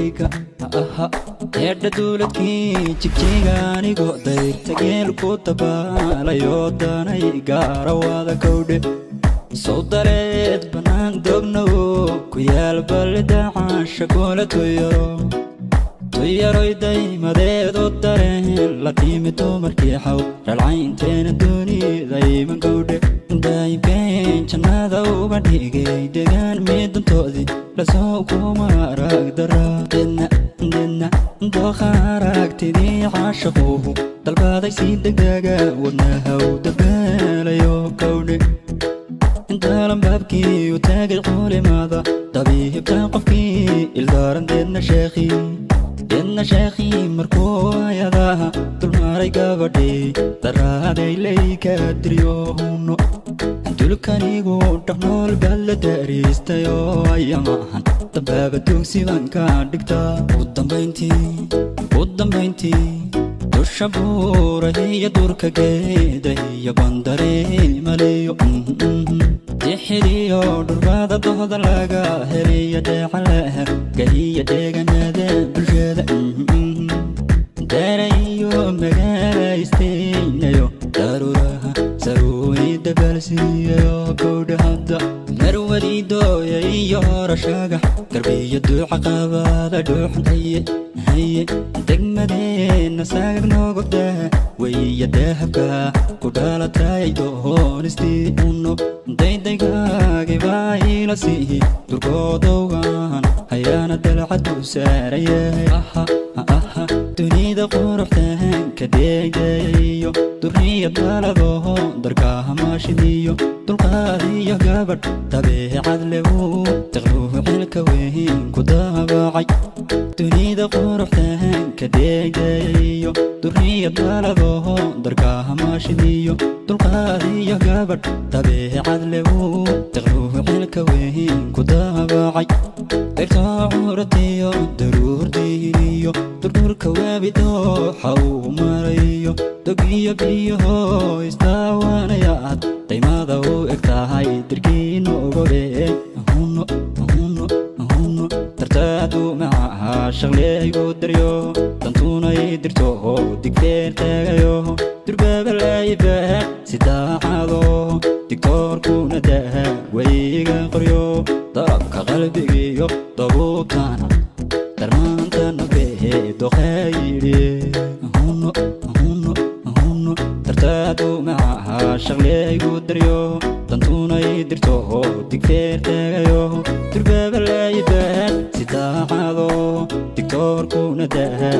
dayga aha heedha duuladkii jigjigaani go'day tageel ku tabaalayo danay gaara wada kowdhe soo dareed banaan dogno ku yaal balida caasha kula tuyaroy daymadeed oo dareen la tiimi dumarkii xaw ralcaynteena dunida iman kowdhe daayibkeen jannada uga dhigay degaan midantoodii lasoo kuma arag daraa dena dooqa aragtidii caashaquhu dalbaday si degdega wadnaha u dabeelayo kowdhe intalan baabkii u taagay culimada dabiibta qofkii ildaaran deedna sheekhii markuu ayadaha dulmaray gabadhii daraaday layka diryohuno dulkanigu dhaqnool baad la daariistayo ayamahan dambaaba duugsiban ka dhigtaa u dambayntii dusha buurahiyo durka geeda iyo bandareel maleeyo dixiriyo dhurbada dohda laga heliyo deecalaha gahiyo deeganada bulshada darayo magaalaysteinayo daruuraha sarooy dabalsiiyayo kowdha hadda marwadii dooya iyo horashaga garbiyo duuca qabaada dhuuxan haye degmadeena saagag noogobdaha waya dahabka ku dhalatay doonistii uno daydaygaagibaa ila siihi durkoodowgan hayaana dalcadu saarayahay aha dunida quruxtaan ka deegdayayo duriya daladoho darkaha maashidiyo dulqaadiyo gabadh dabeecad lewu tiqruuhu xilka weyn ku daabacay dunida quruxtaan ka deegdayayo duriya daladoho darkaha maashidiyo dulqaadiyo gabadh dabeecad lewu tiqruuhu xilka weyn ku daabacay dirtoo curatiyo daruurdiiniyo durdurka waabidooxa uu marayo dogiyo biyaho istaawaanayaad daymada u eg tahay dirkiina ogobe ahuno dartaadu macaha shaqleeygu daryo dantunay dirto digdeer taagayo durbaabalaybaha sidaacado digtoorkuna daha wayga qoryo darabka qalbigiyo dabuubtana darmaanta nabehe doqayidhi ahuno dartaadu macaha shaqleeygu daryo dantunay dirto digdeer taagayo durbaabalaybaha sidaacado digtoorkuna daha